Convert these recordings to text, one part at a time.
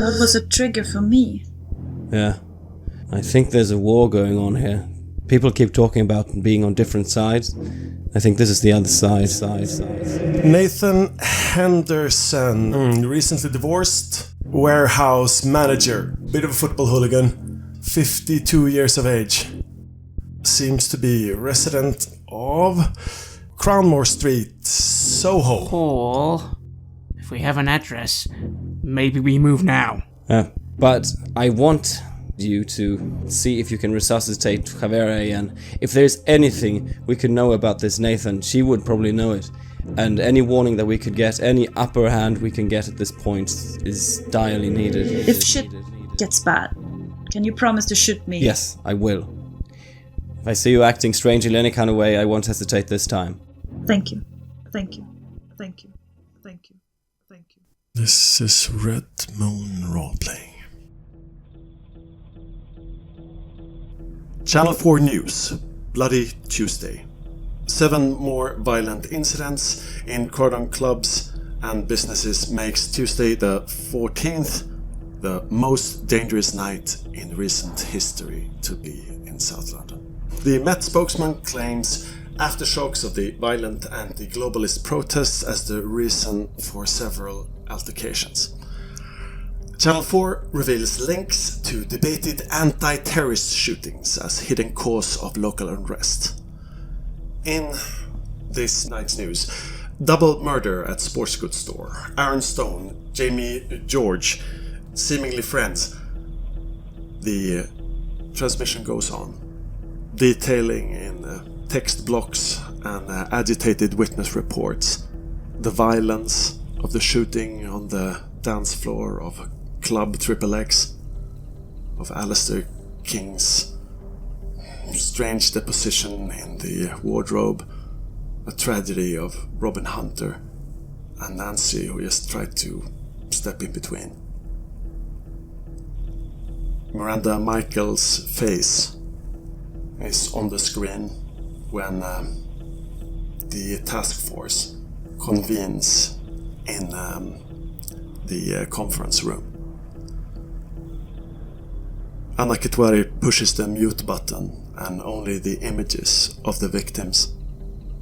What was a trigger for me? Yeah. I think there's a war going on here. People keep talking about being on different sides. I think this is the other side. Nathan Henderson, recently divorced, warehouse manager, bit of a football hooligan, 52 years of age. Seems to be resident of Crownmore Street, Soho. Paul, if we have an address, maybe we move now. But I want you to see if you can resuscitate Javeria, and if there's anything we could know about this Nathan, she would probably know it. And any warning that we could get, any upper hand we can get at this point is direly needed. If shit gets bad, can you promise to shoot me? Yes, I will. If I see you acting strangely in any kind of way, I won't hesitate this time. Thank you. Thank you. Thank you. Thank you. Thank you. This is Red Moon Roleplaying. Channel 4 News. Bloody Tuesday. 7 more violent incidents in Croydon clubs and businesses makes Tuesday the 14th the most dangerous night in recent history to be in South London. The Met spokesman claims aftershocks of the violent anti-globalist protests as the reason for several altercations. Channel 4 reveals links to debated anti-terrorist shootings as hidden cause of local unrest. In this night's news, double murder at sports goods store. Aaron Stone, Jamie George, seemingly friends. The transmission goes on, detailing in text blocks and agitated witness reports the violence of the shooting on the dance floor of Club XXX, of Alistair King's strange deposition in the wardrobe, a tragedy of Robin Hunter and Nancy, who just tried to step in between. Miranda Michaels' face is on the screen when the task force convenes in the conference room. Anna-Karin pushes the mute button and only the images of the victims,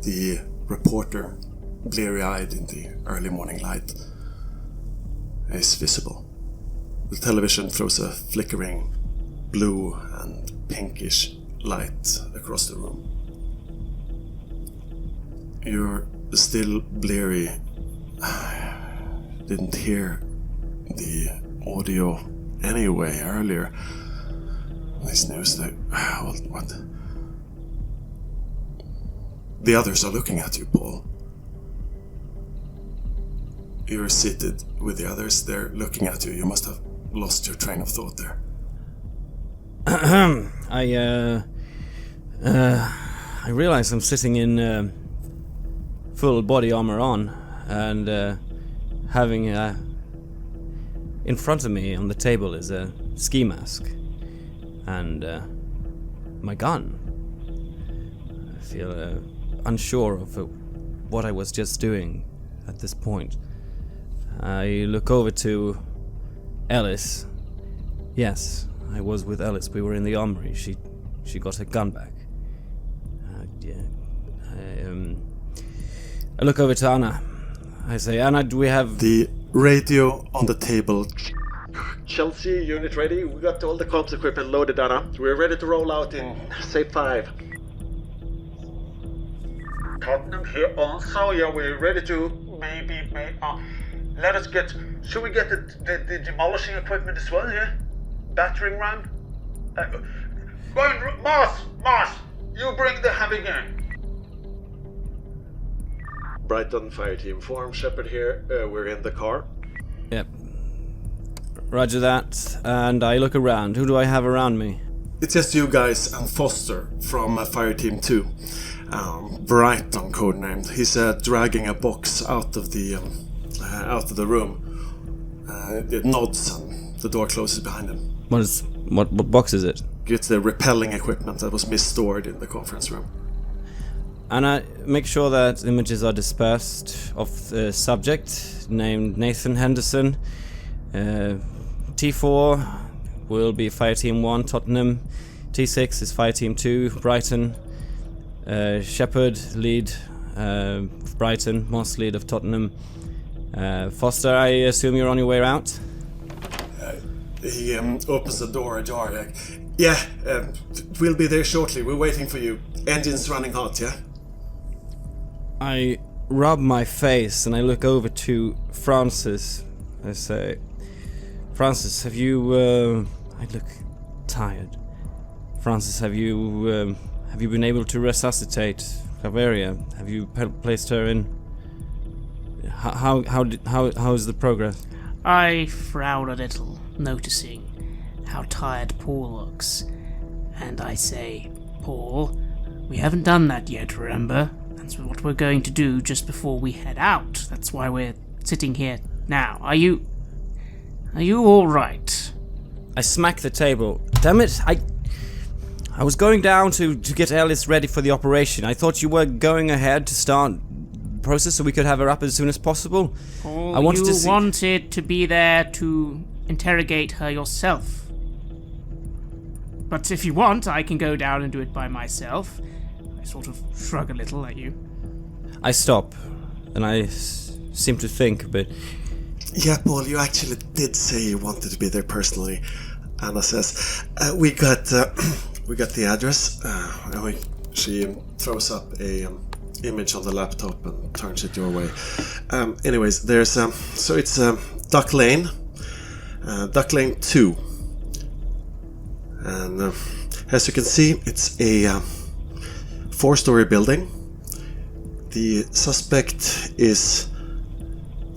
the reporter, bleary-eyed in the early morning light, is visible. The television throws a flickering blue and pinkish light across the room. You're still bleary. Didn't hear the audio anyway earlier. This news that what? The others are looking at you, Paul. You're seated with the others. They're looking at you. You must have lost your train of thought there. I realize I'm sitting in full body armor on and having in front of me on the table is a ski mask and my gun. I feel unsure of what I was just doing at this point. I look over to Ellis. Yes, I was with Ellis. We were in the armory. She got her gun back. I look over to Anna. I say, Anna, do we have... The radio on the table. Chelsea, unit ready. We got all the comms equipment loaded, Anna. We're ready to roll out in, say, 5. Tottenham here also. Yeah, we're ready to maybe let us get... Should we get the demolishing equipment as well, yeah? Battering ram? Mars! You bring the heavy gun. Brighton fire team form. Shepard here. We're in the car. Yep. Roger that. And I look around. Who do I have around me? It's just you guys and Foster from Fire Team 2. Brighton codenamed. He's dragging a box out of the room. It nods and the door closes behind him. What box is it? It's the repelling equipment that was misstored in the conference room. And I make sure that images are dispersed of the subject named Nathan Henderson, T4 will be Fireteam 1, Tottenham. T6 is Fireteam 2, Brighton. Shepherd, lead of Brighton. Moss, lead of Tottenham. Foster, I assume you're on your way out? He opens the door ajar. Like, yeah, we'll be there shortly. We're waiting for you. Engine's running hot, yeah? I rub my face and I look over to Francis. I say, Francis, have you... I look tired. Francis, have you been able to resuscitate Javeria? Have you placed her in? How is the progress? I frown a little, noticing how tired Paul looks, and I say, Paul, we haven't done that yet, remember? That's what we're going to do just before we head out. That's why we're sitting here now. Are you all right? I smack the table. Damn it! I was going down to get Ellis ready for the operation. I thought you were going ahead to start the process so we could have her up as soon as possible. Paul, I wanted you wanted to be there to interrogate her yourself. But if you want, I can go down and do it by myself. I sort of shrug a little at you. I stop, and I seem to think, but... Yeah, Paul, you actually did say you wanted to be there personally. Anna says, we got the address, and she throws up a image on the laptop and turns it your way. Anyways, there's so it's Duck Lane 2, and as you can see, it's a 4-story building. The suspect is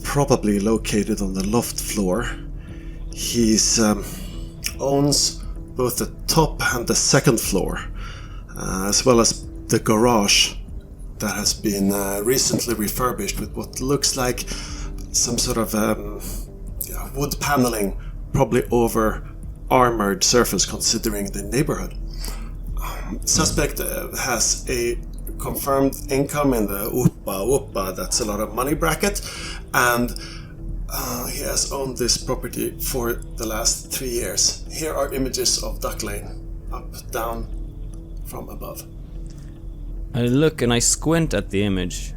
probably located on the loft floor. He's owns both the top and the second floor, as well as the garage that has been recently refurbished with what looks like some sort of wood paneling, probably over armored surface considering the neighborhood. Suspect has a confirmed income in the Uppa, that's a lot of money bracket, and he has owned this property for the last 3 years. Here are images of Duck Lane, up, down, from above. I look and I squint at the image.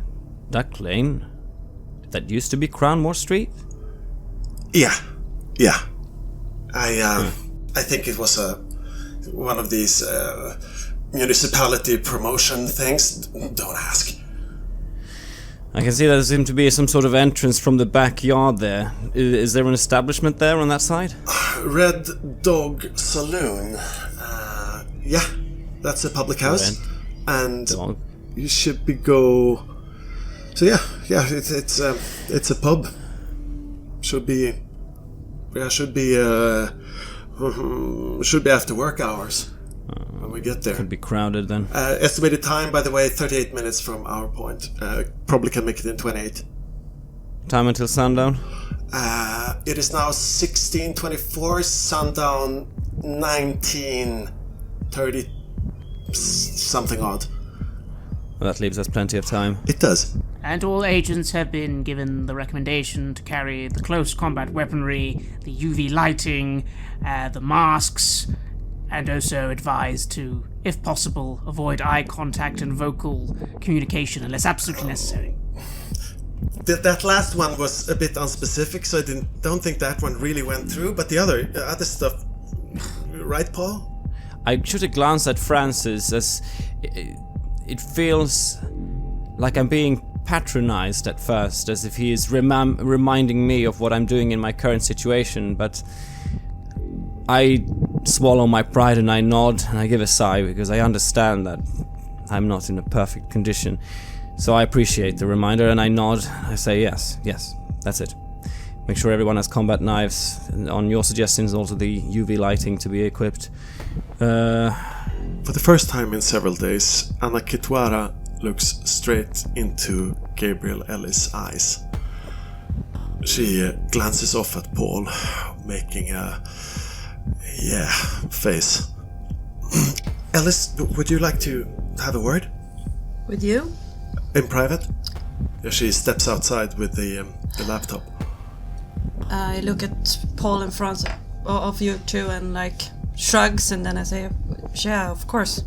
Duck Lane? That used to be Crownmore Street? Yeah. I think it was one of these municipality promotion things. Don't ask. I can see there seems to be some sort of entrance from the backyard there. Is there an establishment there on that side? Red Dog Saloon. Yeah, that's a public house. Red and Dog. You should be go. So yeah, it's a pub. Should be after work hours when we get there. Could be crowded then. Estimated time, by the way, 38 minutes from our point. Probably can make it in 28. Time until sundown? It is now 16:24, sundown 19:30, something odd. Well, that leaves us plenty of time. It does. And all agents have been given the recommendation to carry the close combat weaponry, the UV lighting, the masks, and also advised to, if possible, avoid eye contact and vocal communication unless absolutely necessary. That last one was a bit unspecific, so I don't think that one really went through, but the other stuff... Right, Paul? I shoot a glance at Francis as it feels like I'm being patronized at first, as if he is reminding me of what I'm doing in my current situation, but I swallow my pride and I nod and I give a sigh because I understand that I'm not in a perfect condition. So I appreciate the reminder and I nod. I say yes, that's it. Make sure everyone has combat knives, and on your suggestions also the UV lighting to be equipped. For the first time in several days, Anna-Karin looks straight into Gabriel Ellis' eyes. She glances off at Paul, making a face. Ellis, would you like to have a word? With you? In private? She steps outside with the laptop. I look at Paul and Francis. of you two and like shrugs, and then I say, yeah, of course.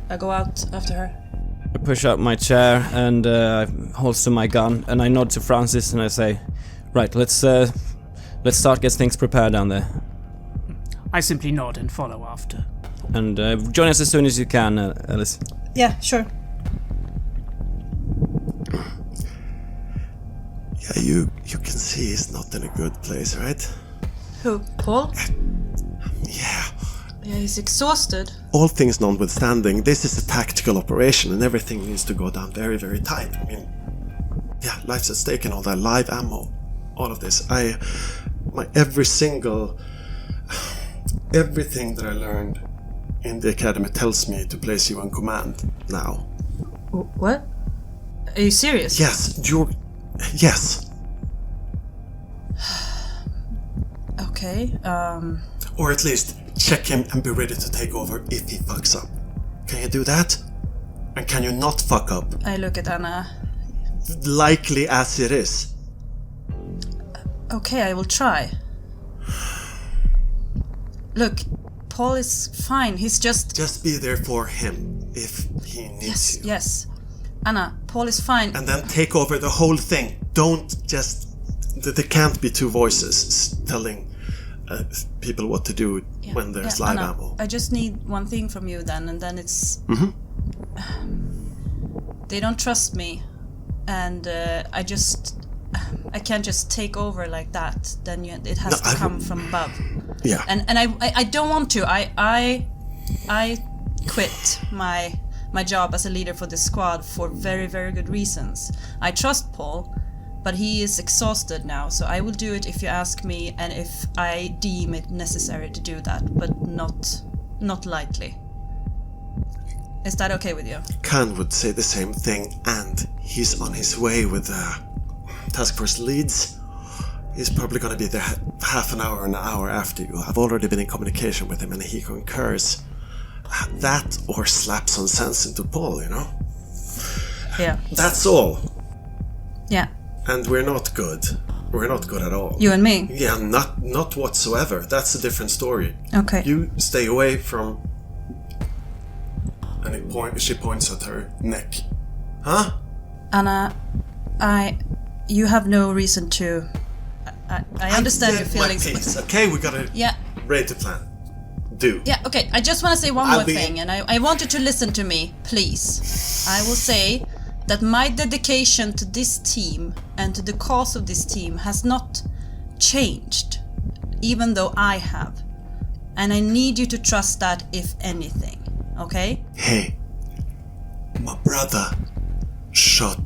I go out after her. I push out my chair and I holster my gun, and I nod to Francis and I say, right, let's start get things prepared down there. I simply nod and follow after. And join us as soon as you can, Ellis. Yeah, sure. Yeah, you can see he's not in a good place, right? Who? Paul? Yeah. Yeah, he's exhausted. All things notwithstanding, this is a tactical operation and everything needs to go down very, very tight. I mean, yeah, life's at stake and all that live ammo. All of this. Everything that I learned in the academy tells me to place you in command now. What? Are you serious? Yes, yes. Okay, Or at least check him and be ready to take over if he fucks up. Can you do that? And can you not fuck up? I look at Anna. Likely as it is. Okay, I will try. Look, Paul is fine. He's just... Just be there for him if he needs you. Yes. Anna, Paul is fine. And then take over the whole thing. Don't just... There can't be two voices telling people what to do when there's live Anna, ammo. I just need one thing from you then, and then it's... Mm-hmm. They don't trust me, and I can't just take over like that. Then it has to come from above. Yeah. And I don't want to. I quit my job as a leader for this squad for very, very good reasons. I trust Paul, but he is exhausted now, so I will do it if you ask me and if I deem it necessary to do that, but not lightly. Is that okay with you? Khan would say the same thing, and he's on his way with task force leads. He's probably going to be there half an hour after you. I've already been in communication with him and he concurs. That or slap some sense into Paul, you know? Yeah. That's all. Yeah. And we're not good. We're not good at all. You and me? Yeah, not whatsoever. That's a different story. Okay. You stay away from... And she points at her neck. Huh? Anna, you have no reason to... I understand your feelings. My piece, okay? We gotta... Yeah. Ready to plan. Do. Yeah, okay. I just want to say one more thing, and I want you to listen to me, please. I will say that my dedication to this team and to the cause of this team has not changed, even though I have. And I need you to trust that, if anything. Okay? Hey, my brother shot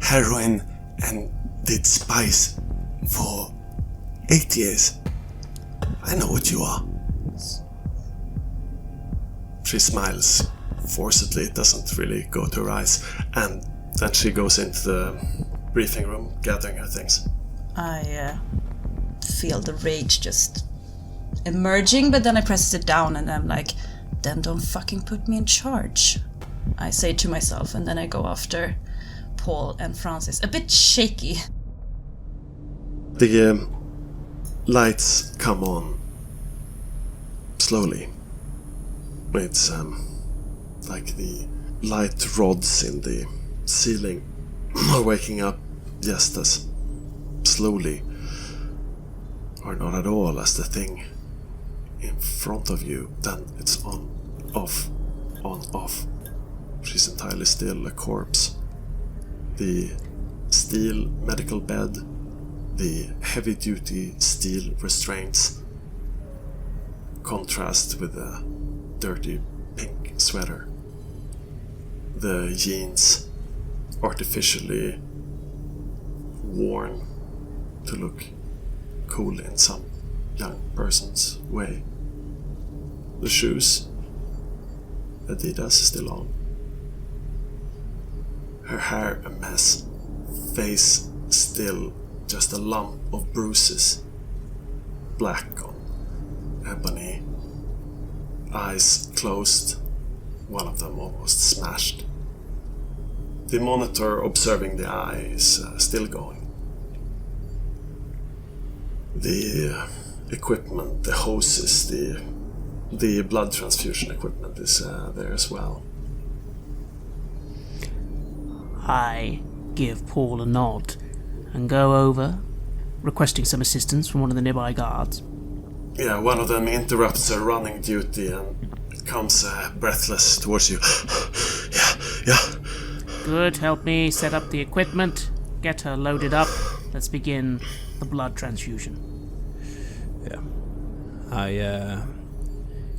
heroin and did spice for 8 years. I know what you are. She smiles forcedly, it doesn't really go to her eyes, and then she goes into the briefing room, gathering her things. I feel the rage just emerging, but then I press it down and I'm like, then don't fucking put me in charge, I say to myself, and then I go after Paul and Francis, a bit shaky. The lights come on slowly. It's like the light rods in the ceiling are waking up just as slowly, or not at all, as the thing in front of you. Then it's on, off, on, off. She's entirely still, a corpse. The steel medical bed, the heavy-duty steel restraints contrast with the dirty pink sweater. The jeans artificially worn to look cool in some young person's way. The shoes, Adidas, still on. Her hair a mess, face still just a lump of bruises, black on ebony, eyes closed, one of them almost smashed. The monitor observing the eye is still going. The equipment, the hoses, the blood transfusion equipment is there as well. I give Paul a nod and go over, requesting some assistance from one of the nearby guards. Yeah, one of them interrupts a running duty and comes breathless towards you. Yeah. Good, help me set up the equipment, get her loaded up. Let's begin the blood transfusion. Yeah. I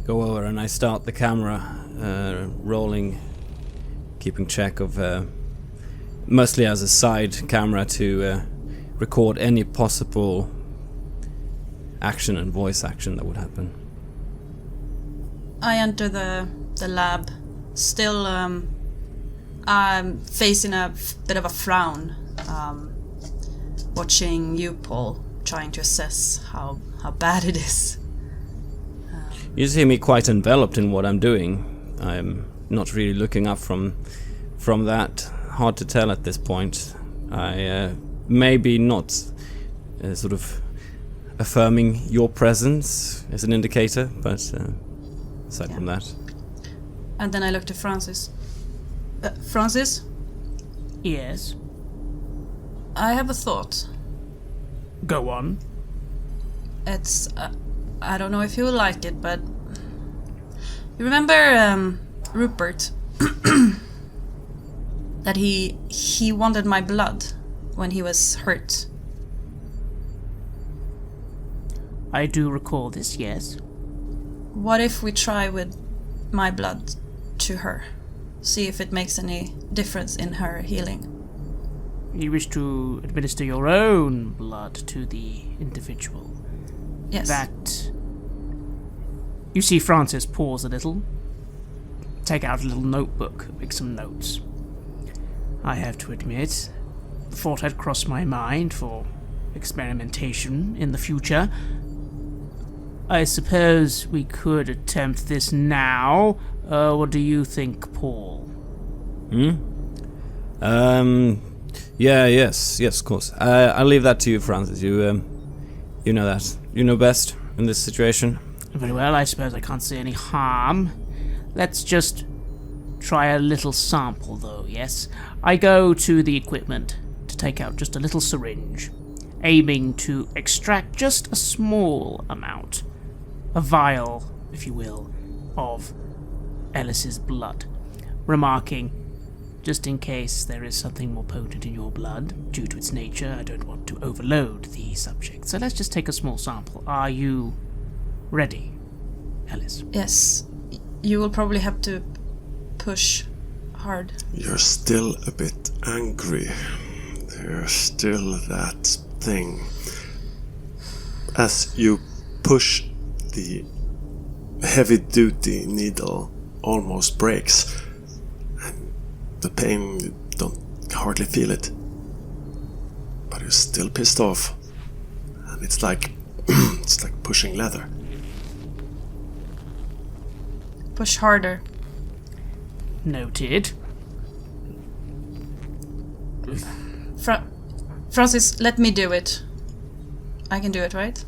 go over and I start the camera rolling, keeping track of, mostly as a side camera to record any possible action and voice action that would happen. I enter the lab, still I'm facing a bit of a frown, watching you, Paul, trying to assess how bad it is. You see me quite enveloped in what I'm doing. I'm not really looking up from that. Hard to tell at this point. I maybe not sort of affirming your presence as an indicator, but aside from that. And then I look to Francis. Francis? Yes? I have a thought. Go on. It's... I don't know if you will like it, but... You remember Rupert? That he wanted my blood when he was hurt. I do recall this, yes. What if we try with my blood to her? See if it makes any difference in her healing. You wish to administer your own blood to the individual? Yes. That... You see Francis pause a little, take out a little notebook, make some notes. I have to admit, the thought had crossed my mind for experimentation in the future. I suppose we could attempt this now. What do you think, Paul? Yes, of course. I'll leave that to you, Francis. You know that. You know best in this situation. Very well, I suppose I can't see any harm. Let's just try a little sample, though, yes? I go to the equipment to take out just a little syringe, aiming to extract just a small amount, a vial, if you will, of Ellis's blood, remarking, just in case there is something more potent in your blood, due to its nature, I don't want to overload the subject. So let's just take a small sample. Are you ready, Ellis? Yes. You will probably have to push hard. You're still a bit angry. There's still that thing. As you push, the heavy-duty needle almost breaks. And the pain, you don't hardly feel it. But you're still pissed off. And it's like it's like pushing leather. Push harder. Noted. Francis, let me do it. I can do it, right?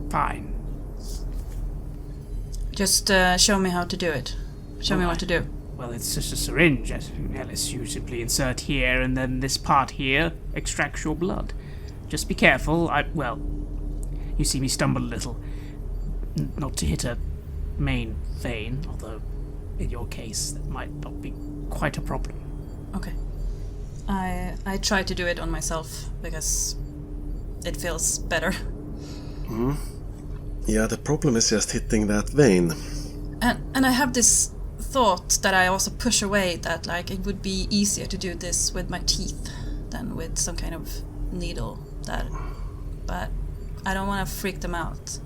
Fine. Just show me how to do it. Show me what to do. Well, it's just a syringe, Ellis. You simply insert here, and then this part here extracts your blood. Just be careful. You see me stumble a little. Not to hit a main vein, although in your case that might not be quite a problem. Okay. I try to do it on myself because it feels better. Mm-hmm. Yeah, the problem is just hitting that vein. And I have this thought that I also push away, that like it would be easier to do this with my teeth than with some kind of needle. But I don't want to freak them out.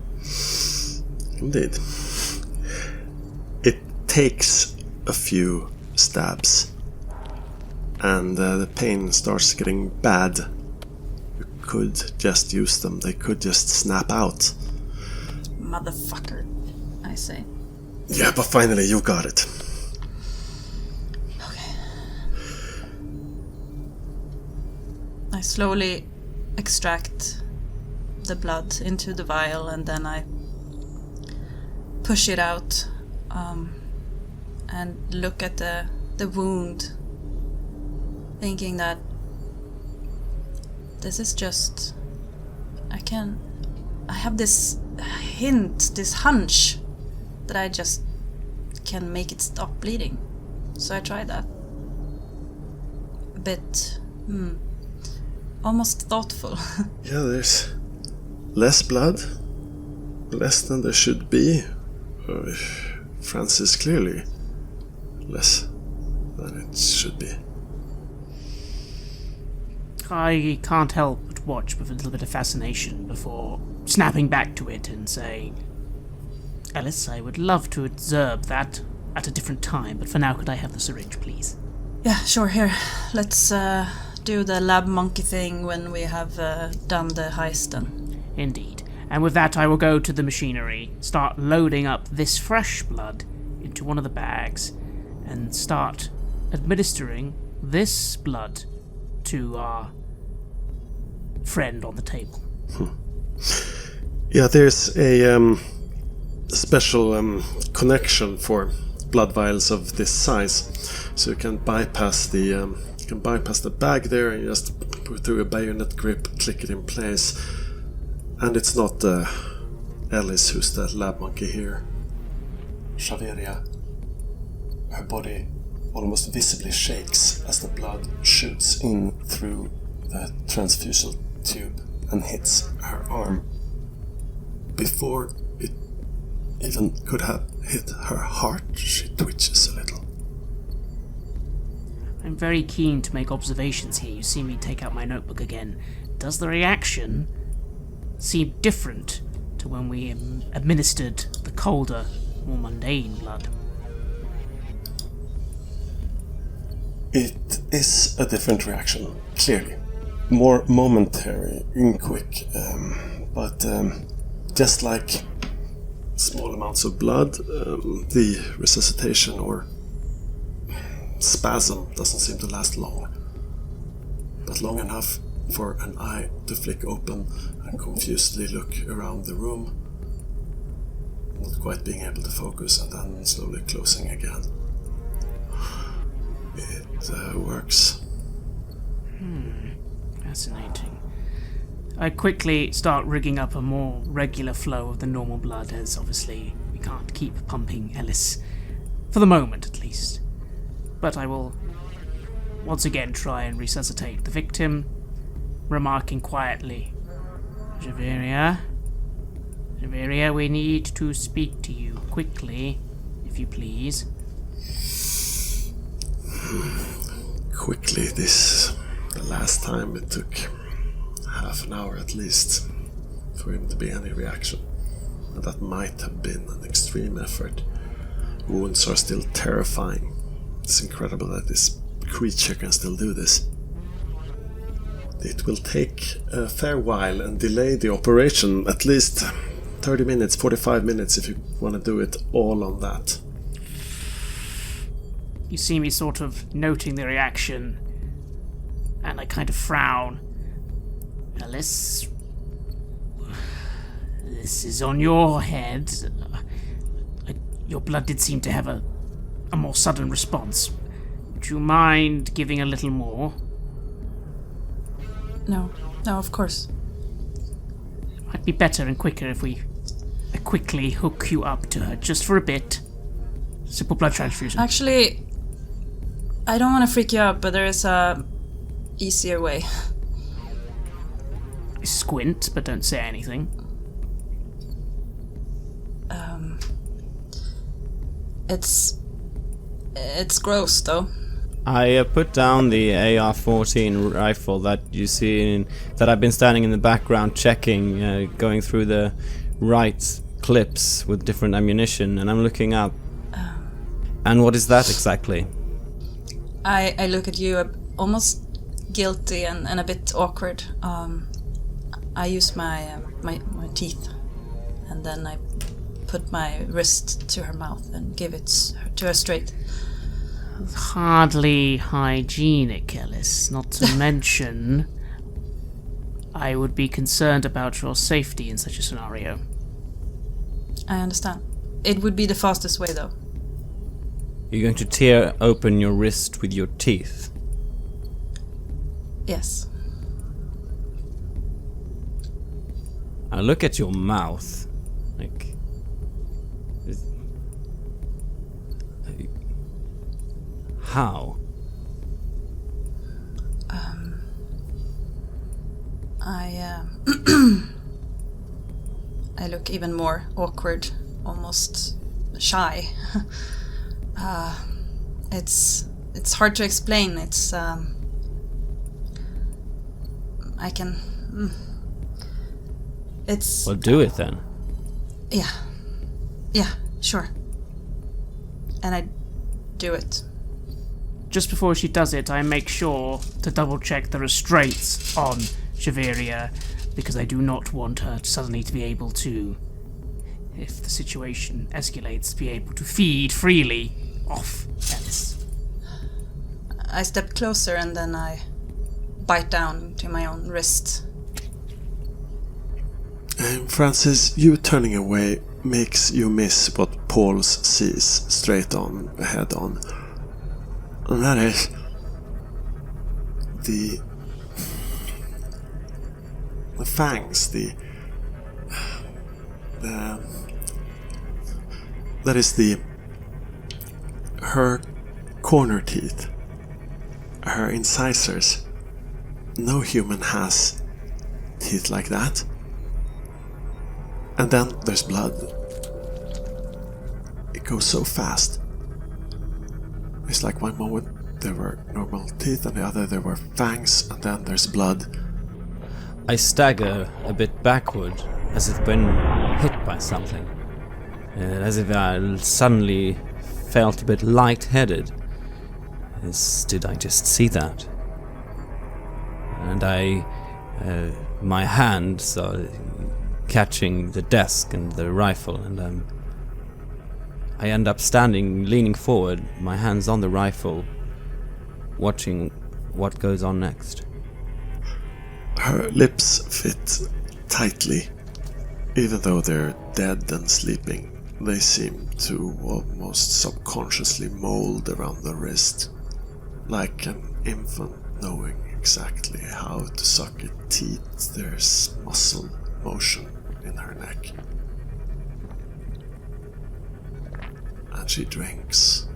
Indeed. It takes a few stabs, and the pain starts getting bad. You could just use them. They could just snap out. Motherfucker, I say. Yeah, but finally you got it. Okay. I slowly extract the blood into the vial, and then I push it out and look at the wound, thinking that this is just... I have this this hunch that I just can make it stop bleeding. So I tried that. A bit, almost thoughtful. Yeah, there's less blood, less than there should be. Francis, clearly less than it should be. I can't help but watch with a little bit of fascination before snapping back to it and saying, Ellis, I would love to observe that at a different time, but for now could I have the syringe, please? Yeah, sure, here. Let's do the lab monkey thing when we have done the heist then. Indeed. And with that I will go to the machinery, start loading up this fresh blood into one of the bags, and start administering this blood to our friend on the table. Yeah, there's a special connection for blood vials of this size, so you can bypass the bag there and just put through a bayonet grip, click it in place, and it's not Ellis who's the lab monkey here. Javeria. Her body almost visibly shakes as the blood shoots in through the transfusal tube and hits her arm. Before it even could have hit her heart, she twitches a little. I'm very keen to make observations here. You see me take out my notebook again. Does the reaction seem different to when we administered the colder, more mundane blood? It is a different reaction, clearly. More momentary, quick, but just like small amounts of blood, the resuscitation or spasm doesn't seem to last long. But long enough for an eye to flick open and confusedly look around the room, not quite being able to focus, and then slowly closing again. It works. Fascinating. I quickly start rigging up a more regular flow of the normal blood, as obviously we can't keep pumping Ellis, for the moment at least. But I will once again try and resuscitate the victim, remarking quietly, Javeria, we need to speak to you quickly, if you please. Quickly, the last time it took half an hour at least for him to be any reaction. And that might have been an extreme effort. Wounds are still terrifying. It's incredible that this creature can still do this. It will take a fair while and delay the operation, at least 30 minutes, 45 minutes if you want to do it all on that. You see me sort of noting the reaction, and I kind of frown. Ellis, this is on your head. Your blood did seem to have a more sudden response. Would you mind giving a little more? No, of course. It might be better and quicker if I quickly hook you up to her, just for a bit. Simple blood transfusion. Actually, I don't want to freak you out, but there is a easier way. Squint, but don't say anything. It's gross, though. I put down the AR-14 rifle that you see, that I've been standing in the background checking, going through the right clips with different ammunition, and I'm looking up. And what is that exactly? I look at you, almost guilty and a bit awkward. I use my teeth, and then I put my wrist to her mouth and give it to her straight. Hardly hygienic, Ellis, not to mention I would be concerned about your safety in such a scenario. I understand. It would be the fastest way, though. You're going to tear open your wrist with your teeth. Yes. Now look at your mouth. Like... How? I look even more awkward, almost shy. It's hard to explain. I can... It's... Well, do it then. Yeah, sure. And I do it. Just before she does it, I make sure to double check the restraints on Javeria, because I do not want her suddenly to be able to, if the situation escalates, be able to feed freely off Ellis. I step closer and then I bite down to my own wrist. Francis, you turning away makes you miss what Paul sees straight on ahead on. And that is the fangs, that is her corner teeth, her incisors. No human has teeth like that. And then there's blood. It goes so fast. It's like one moment there were normal teeth and the other there were fangs, and then there's blood. I stagger a bit backward, as if been hit by something. As if I suddenly felt a bit lightheaded. Did I just see that? And my hand catching the desk and the rifle, and I end up standing, leaning forward, my hands on the rifle, watching what goes on next. Her lips fit tightly. Even though they're dead and sleeping, they seem to almost subconsciously mold around the wrist, like an infant knowing exactly how to suck its teeth. There's muscle motion in her neck. And she drinks.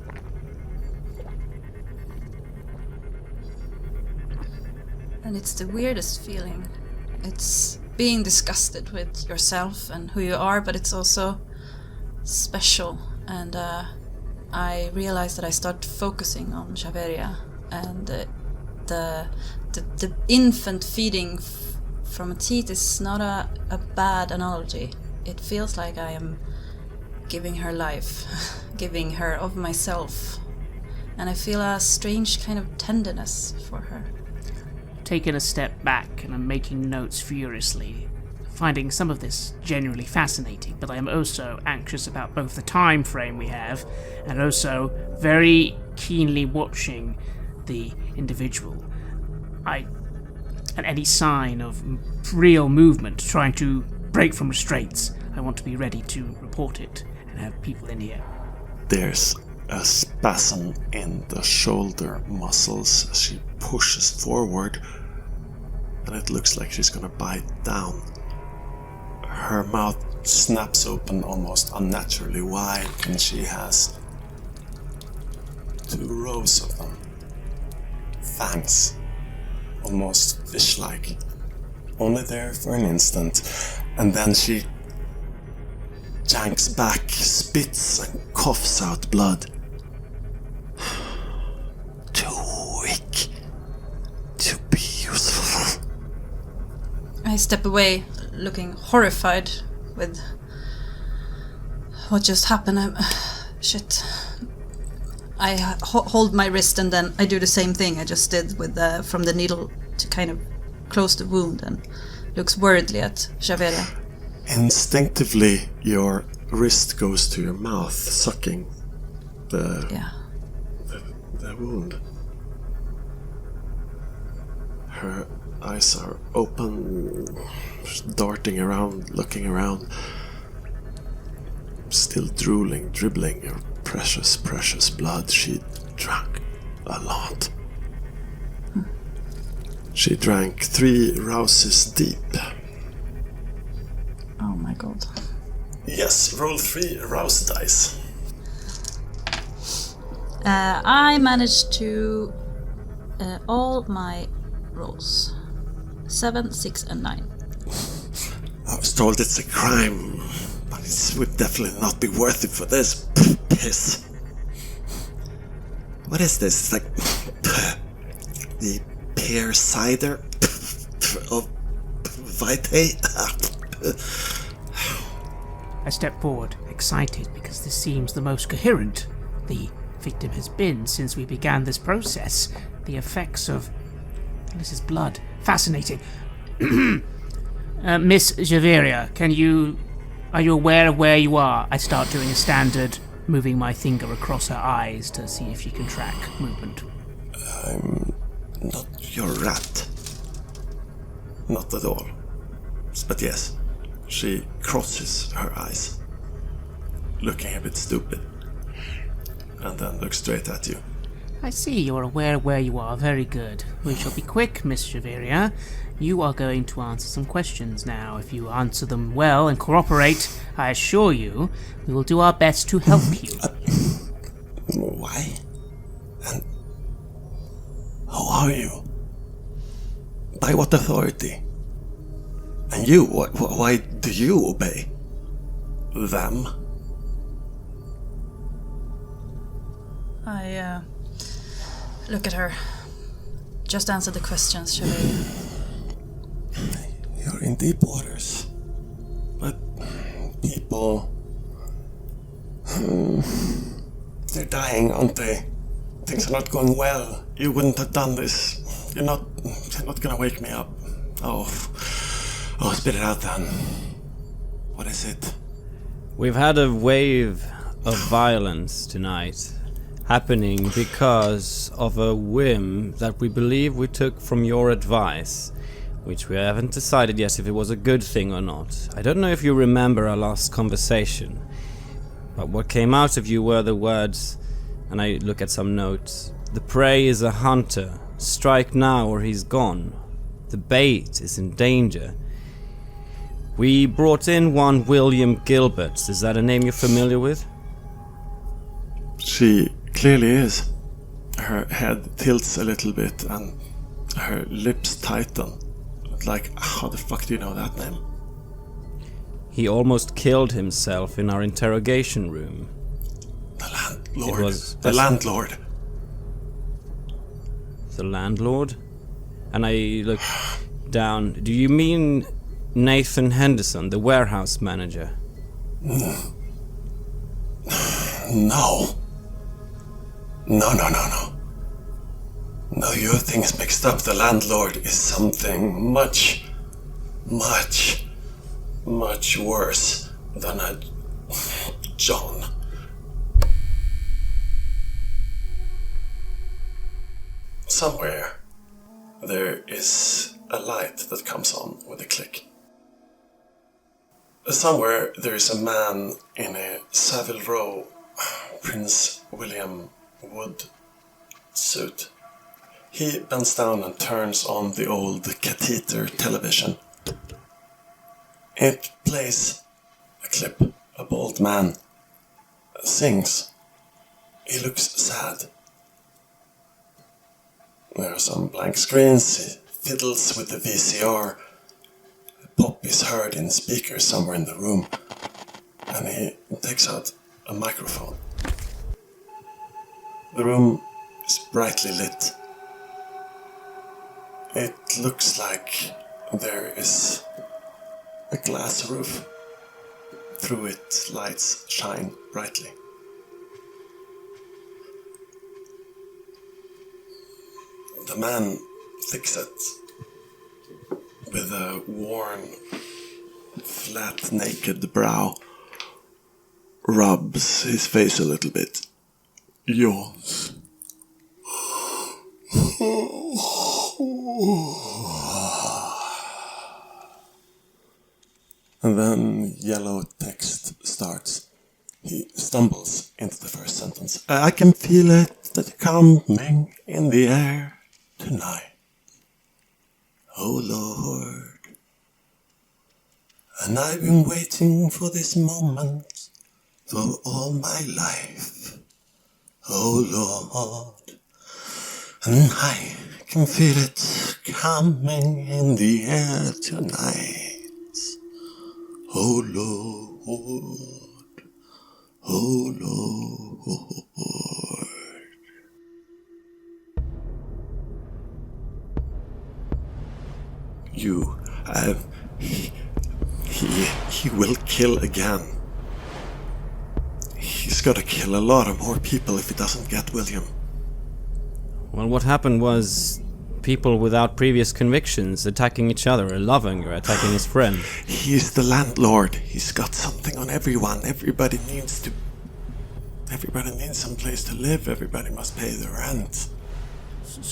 And it's the weirdest feeling. It's being disgusted with yourself and who you are, but it's also special. And I realize that I start focusing on Javeria, and the infant feeding from a teeth is not a bad analogy. It feels like I am giving her life, giving her of myself, and I feel a strange kind of tenderness for her. Taken a step back, and I'm making notes furiously, finding some of this genuinely fascinating, but I am also anxious about both the time frame we have and also very keenly watching the individual. And any sign of real movement, trying to break from restraints, I want to be ready to report it and have people in here. There's a spasm in the shoulder muscles as she pushes forward, and it looks like she's gonna bite down. Her mouth snaps open almost unnaturally wide, and she has 2 rows of them. Fangs. Almost fish-like. Only there for an instant, and then she janks back, spits and coughs out blood. Too weak to be useful. I step away, looking horrified with what just happened. Shit. I hold my wrist, and then I do the same thing I just did with from the needle to kind of close the wound, and looks worriedly at Javeria. Instinctively, your wrist goes to your mouth, sucking the wound. Her eyes are open, darting around, looking around. Still drooling, dribbling her precious, precious blood. She drank a lot. She drank 3 rouses deep. Oh my god. Yes, roll 3 rouse dice. I managed to all my rolls. 7, 6, and 9. I was told it's a crime, but it would definitely not be worth it for this piss. What is this? It's like the pear cider of Vitae? I step forward, excited because this seems the most coherent the victim has been since we began this process. The effects of Ellis's blood. Fascinating. Miss Javeria, are you aware of where you are? I start doing a standard, moving my finger across her eyes to see if she can track movement. I'm not your rat. Not at all. But yes, she crosses her eyes, looking a bit stupid, and then looks straight at you. I see you're aware of where you are. Very good. We shall be quick, Miss Javeria. You are going to answer some questions now. If you answer them well and cooperate, I assure you, we will do our best to help you. Why? And who are you? By what authority? And you, why do you obey them? I look at her. Just answer the questions, Javeria. You're in deep waters. But people... they're dying, aren't they? Things are not going well. You wouldn't have done this. You're not gonna wake me up. Oh, spit it out then. What is it? We've had a wave of violence tonight, happening because of a whim that we believe we took from your advice, which we haven't decided yet if it was a good thing or not. I don't know if you remember our last conversation, but what came out of you were the words, and I look at some notes: the prey is a hunter, strike now or he's gone. The bait is in danger. We brought in one William Gilbert. Is that a name you're familiar with? She clearly is. Her head tilts a little bit and her lips tighten. Like, how the fuck do you know that name? He almost killed himself in our interrogation room. The landlord. It was the landlord. The landlord? And I look down. Do you mean Nathan Henderson, the warehouse manager? No. No, you have things mixed up. The landlord is something much, much, much worse than a John. Somewhere there is a light that comes on with a click. Somewhere there is a man in a Savile Row Prince William Wood suit. He bends down and turns on the old catheter television. It plays a clip. A bald man sings. He looks sad. There are some blank screens. He fiddles with the VCR. Pop is heard in speakers somewhere in the room, and he takes out a microphone. The room is brightly lit. It looks like there is a glass roof. Through it, lights shine brightly. The man thick-set, with a worn, flat, naked brow, rubs his face a little bit, yawns. And then yellow text starts. He stumbles into the first sentence. I can feel it coming in the air tonight. Oh Lord. And I've been waiting for this moment for all my life. Oh Lord. And I can feel it coming in the air tonight. Oh Lord, oh Lord. You, he will kill again. He's gotta kill a lot of more people if he doesn't get William. Well, what happened was people without previous convictions attacking each other, or loving, or attacking his friend. He's the landlord. He's got something on everyone. Everybody needs some place to live. Everybody must pay the rent.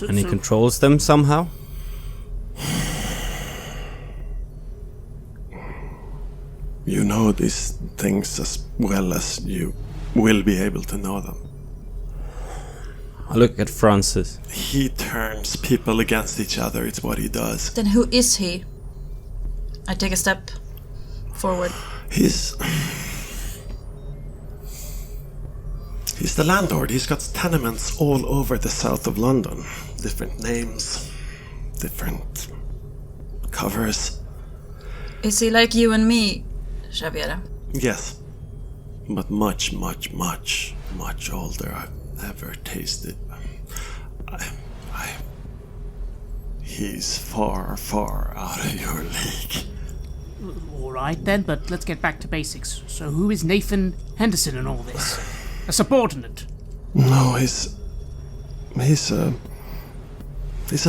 And he controls them somehow? You know these things as well as you will be able to know them. I look at Francis. He turns people against each other. It's what he does. Then who is he? I take a step forward. He's the landlord. He's got tenements all over the south of London. Different names, different covers. Is he like you and me, Javeria? Yes, but much, much, much, much older. I've never tasted. He's far, far out of your league. Alright then, but let's get back to basics. So who is Nathan Henderson in all this? A subordinate? No, he's an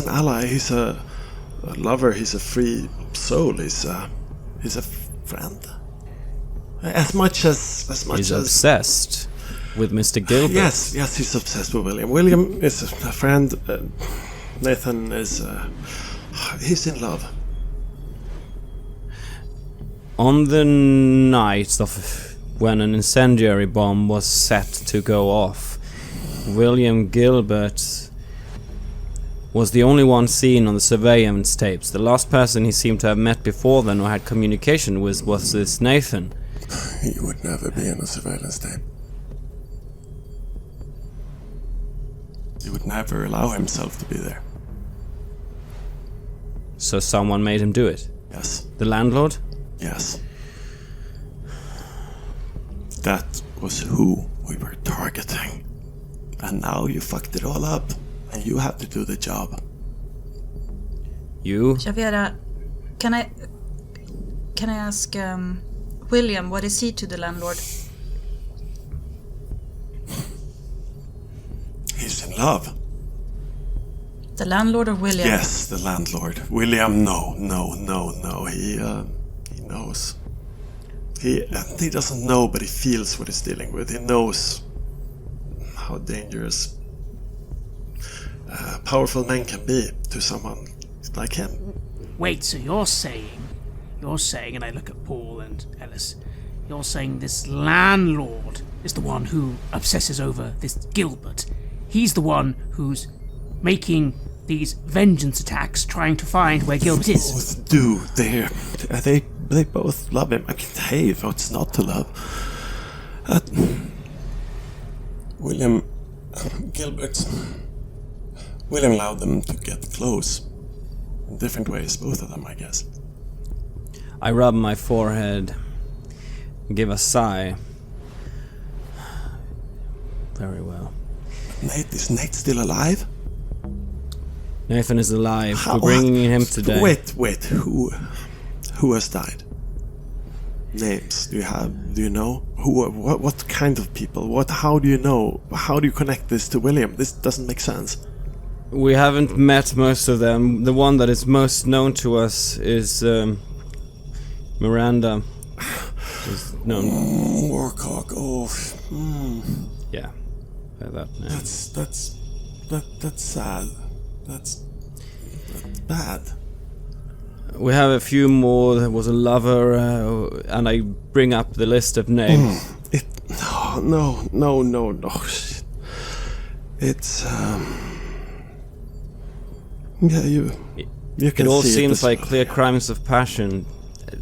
ally. He's a lover. He's a free soul. He's a friend. As much as He's obsessed with Mr. Gilbert. Yes, he's obsessed with William. William is a friend. Nathan is he's in love. On the night of when an incendiary bomb was set to go off, William Gilbert was the only one seen on the surveillance tapes. The last person he seemed to have met before then or had communication with was this Nathan. He would never be in a surveillance tape. He would never allow himself to be there. So someone made him do it? Yes. The landlord? Yes. That was who we were targeting. And now you fucked it all up. And you have to do the job. You? Javeria, can I ask William, what is he to the landlord? He's in love. The landlord or William? Yes, the landlord. William, no. He knows. He doesn't know, but he feels what he's dealing with. He knows how dangerous powerful men can be to someone like him. Wait, so you're saying, and I look at Paul and Ellis, you're saying this landlord is the one who obsesses over this Gilbert. He's the one who's making these vengeance attacks, trying to find where Gilbert is. Both do. They both love him. I mean, hey, what's not to love? William allowed them to get close. In different ways, both of them, I guess. I rub my forehead, give a sigh. Very well. Is Nate still alive? Nathan is alive. We're bringing him today. Wait. Who has died? Names. Do you know? What kind of people? How do you know? How do you connect this to William? This doesn't make sense. We haven't met most of them. The one that is most known to us is Miranda. Is known. Warcock. Oh. Yeah. By that name. That's sad. That's bad. We have a few more. There was a lover, and I bring up the list of names. No. It's yeah, you can It all see seems this like way. clear crimes of passion,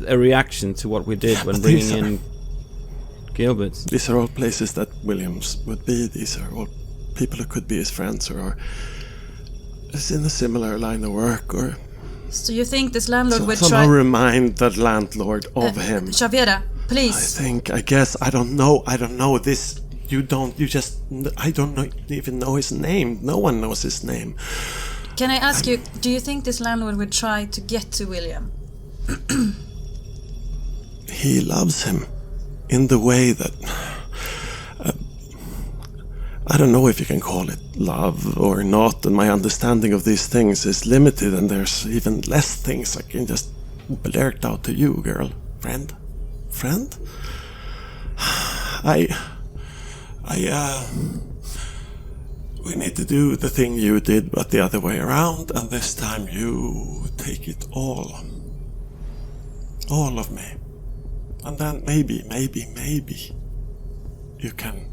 a reaction to what we did when but bringing these in Gilbert. These are all places that Williams would be. These are all people who could be his friends or are is in a similar line of work or So you think this landlord would somehow try... remind the landlord of him. Javeria, please. I don't know this. I don't even know his name. No one knows his name. Can I ask you, do you think this landlord would try to get to William? He loves him in the way that I don't know if you can call it love or not, and my understanding of these things is limited, and there's even less things I can just blurt out to you, girl. Friend? We need to do the thing you did, but the other way around, and this time you take it all. All of me. And then maybe you can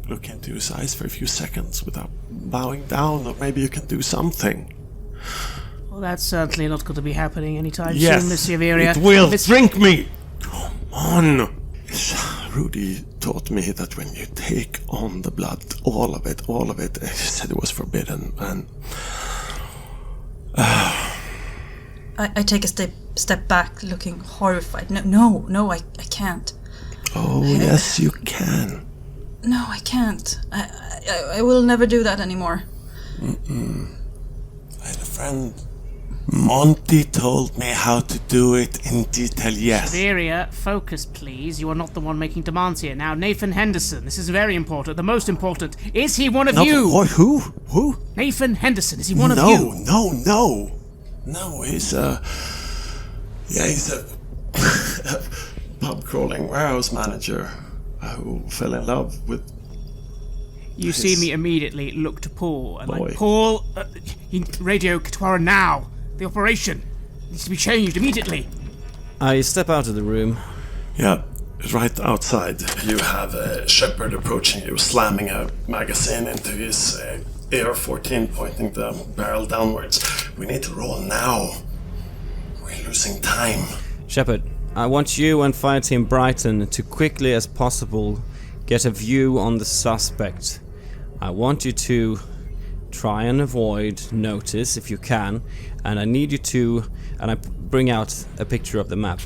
look into his eyes for a few seconds without bowing down, or maybe you can do something. Well, that's certainly not going to be happening anytime Yes, soon, Miss Javeria. it will. Drink me! Come on! Rudy taught me that when you take on the blood, all of it, he said it was forbidden, and... I take a step back, looking horrified. No, I can't. Oh, yes, you can. No, I can't. I will never do that anymore. I had a friend. Monty told me how to do it in detail, yes. Javeria, focus, please. You are not the one making demands here. Now, Nathan Henderson, this is very important. The most important. Is he one of you? Who? Nathan Henderson, is he one of you? No, he's a pub crawling warehouse manager who fell in love with. You see me immediately look to Paul and boy. like, Paul, radio Katwara now. The operation needs to be changed immediately. I step out of the room. Yeah, right outside you have a shepherd approaching you, slamming a magazine into his AR-14, pointing the barrel downwards. We need to roll now. We're losing time. Shepard, I want you and Fireteam Brighton to quickly as possible get a view on the suspect. I want you to try and avoid notice if you can, and I need you to, and I bring out a picture of the map.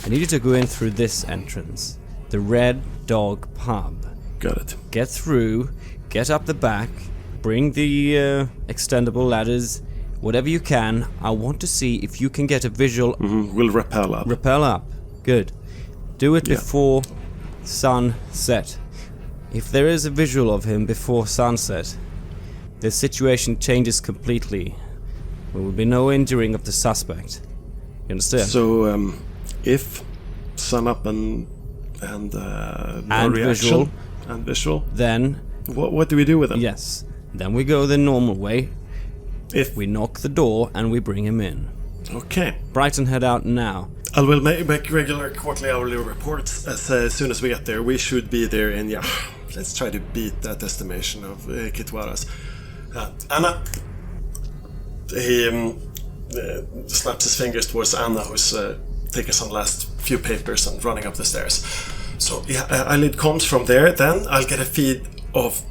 I need you to go in through this entrance, the Red Dog Pub. Got it. Get through, get up the back, bring the extendable ladders, whatever you can. I want to see if you can get a visual. We'll rappel up. Rappel up. Good. Do it before sunset. If there is a visual of him before sunset, the situation changes completely. There will be no injuring of the suspect. You understand? So, if sun up and no reaction visual, then what do we do with him? yes, then we go the normal way. If We knock the door and we bring him in. okay, Brighton, head out now. I will make regular quarterly, hourly reports as soon as we get there. We should be there in let's try to beat that estimation of Kitwaras. Anna. He snaps his fingers towards Anna, who's taking some last few papers and running up the stairs. So I need comms from there. Then I'll get a feed of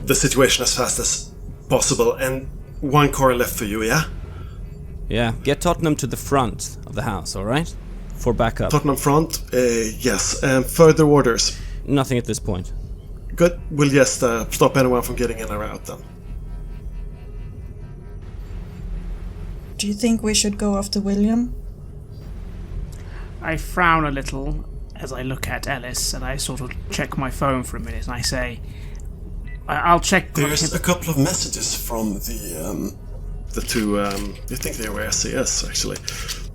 the situation as fast as possible, and one car left for you. Yeah, get Tottenham to the front of the house, alright? For backup. Tottenham front. Yes. Further orders. Nothing at this point. Good. We'll just stop anyone from getting in or out then. Do you think we should go after William? I frown a little as I look at Ellis, and I sort of check my phone for a minute, and I say, I'll check... There's a couple of messages from the two, you think they were SAS actually,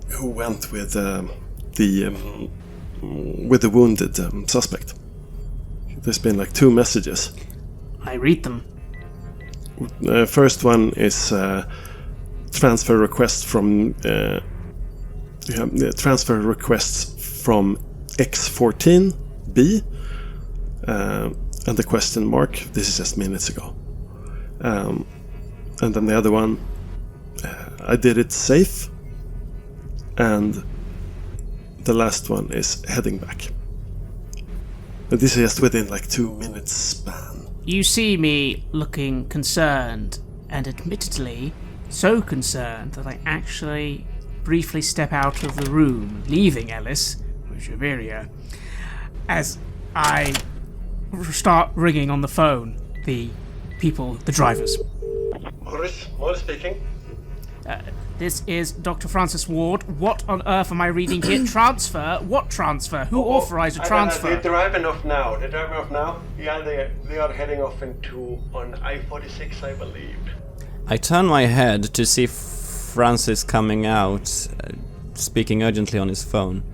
who went with the wounded suspect. There's been like 2 messages. I read them. First one is transfer request from you have the transfer requests from X14B and the question mark. This is just minutes ago. And then the other one, I did it safe. And the last one is heading back. But this is just within like 2 minutes span. You see me looking concerned, and admittedly so concerned that I actually briefly step out of the room, leaving Ellis with Javeria, as I start ringing on the phone the people, the drivers. Morris speaking. This is Dr. Francis Ward. What on earth am I reading here? Transfer? What transfer? Who authorized a transfer? They're driving off now. Yeah, they are heading off on I-46, I believe. I turn my head to see Francis coming out, speaking urgently on his phone.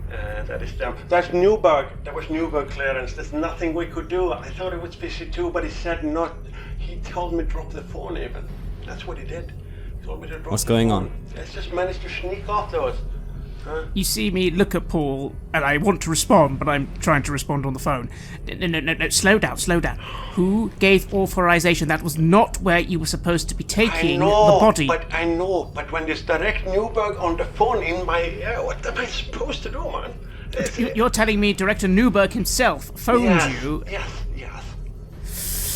That is them. That's Newburgh. That was Newburgh clearance. There's nothing we could do. I thought it was busy too, but he said not. He told me drop the phone even. That's what he did. He told me to drop What's the going phone. on? Let's just manage to sneak off those. Huh? You see me look at Paul, and I want to respond, but I'm trying to respond on the phone. No, slow down. Who gave authorization? That was not where you were supposed to be taking the body. I know, but when there's direct Newburgh on the phone in my ear, what am I supposed to do, man? You're telling me Director Newburgh himself phoned you? Yes.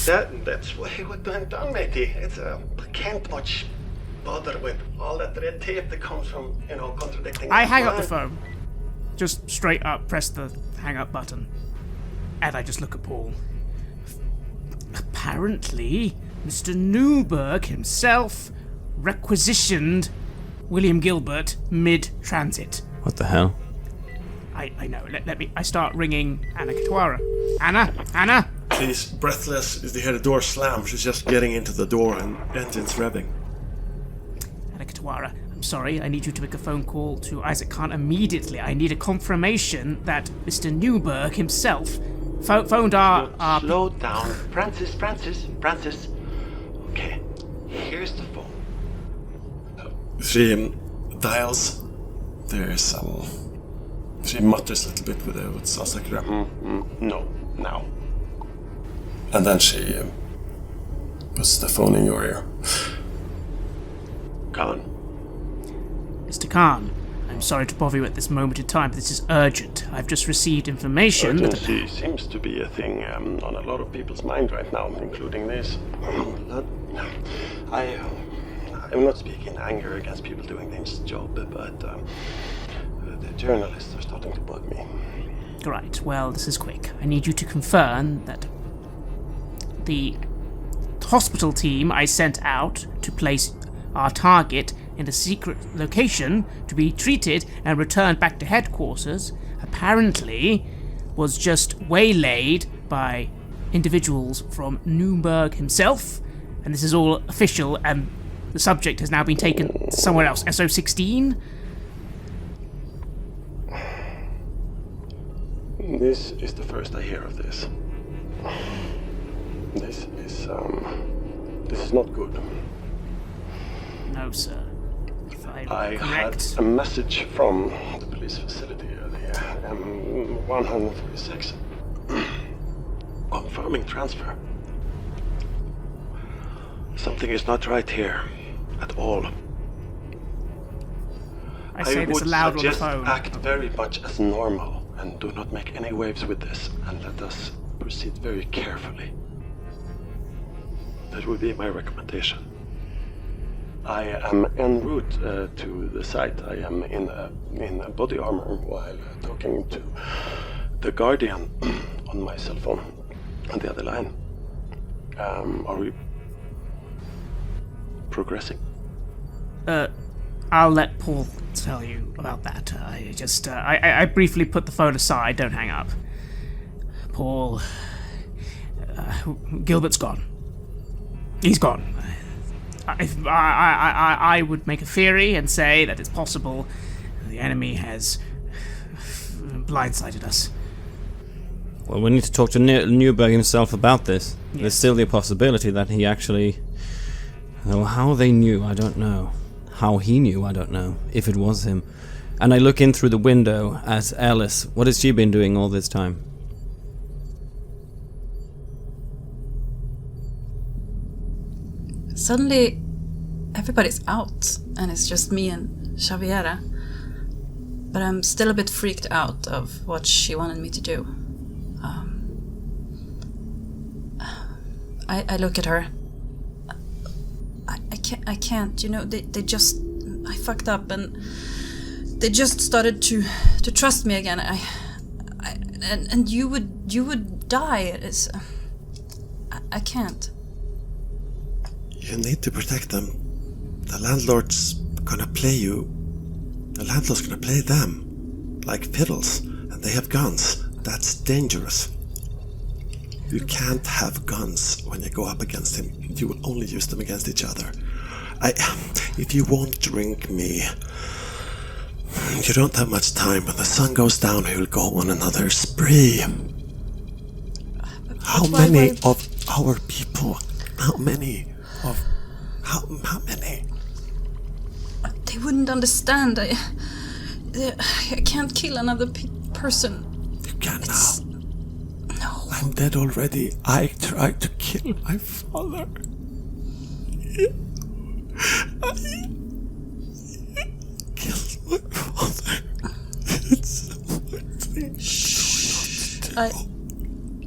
That's what he would have done, matey. I can't much bother with all that red tape that comes from, contradicting. I hang up the phone. Just straight up press the hang up button. And I just look at Paul. Apparently, Mr. Newburgh himself requisitioned William Gilbert mid-transit. What the hell? I know. I start ringing Anna-Karin. Anna? She's breathless as they hear the door slam. She's just getting into the door and engines revving. Anna-Karin, I'm sorry. I need you to make a phone call to Isaac Khan immediately. I need a confirmation that Mr. Newburgh himself phoned our... Slow down. Francis. Okay, here's the phone. She dials. There's She mutters a little bit with what sounds like No, now. And then she puts the phone in your ear. Khan. Mr. Khan, I'm sorry to bother you at this moment in time, but this is urgent. I've just received information that... Urgency seems to be a thing on a lot of people's mind right now, including this. I'm not speaking anger against people doing their job, but the journalists are starting to bug me. Right, well, this is quick. I need you to confirm that the hospital team I sent out to place our target in a secret location to be treated and returned back to headquarters apparently was just waylaid by individuals from Newburgh himself, and this is all official, and the subject has now been taken somewhere else. SO-16? This is the first I hear of this. This is not good. No, sir. If I'm I correct... had a message from the police facility, the 146, confirming transfer. Something is not right here at all. I say this aloud on the phone. Would suggest act very much as normal and do not make any waves with this, and let us proceed very carefully. That would be my recommendation. I am en route to the site. I am in body armor while talking to the Guardian on my cell phone on the other line. Are we progressing? I'll let Paul tell you about that. I briefly put the phone aside. Don't hang up. Paul, Gilbert's gone. He's gone. I would make a theory and say that it's possible the enemy has blindsided us. Well, we need to talk to Newburgh himself about this. Yes. There's still the possibility that he actually... Well, how they knew, I don't know. how he knew, I don't know, if it was him. And I look in through the window at Ellis. What has she been doing all this time? Suddenly, everybody's out, and it's just me and Javeria. But I'm still a bit freaked out of what she wanted me to do. I look at her. I can't, you know, they just... I fucked up, and they just started to trust me again. And you would die. It's... I can't. You need to protect them. The landlord's gonna play you. The landlord's gonna play them like fiddles, and they have guns. That's dangerous. You can't have guns when you go up against him. You will only use them against each other. If you won't drink me, you don't have much time. When the sun goes down, he will go on another spree. How many of our people? How many? They wouldn't understand. I can't kill another person. You can now. No. I'm dead already. I tried to kill my father. I killed my father. It's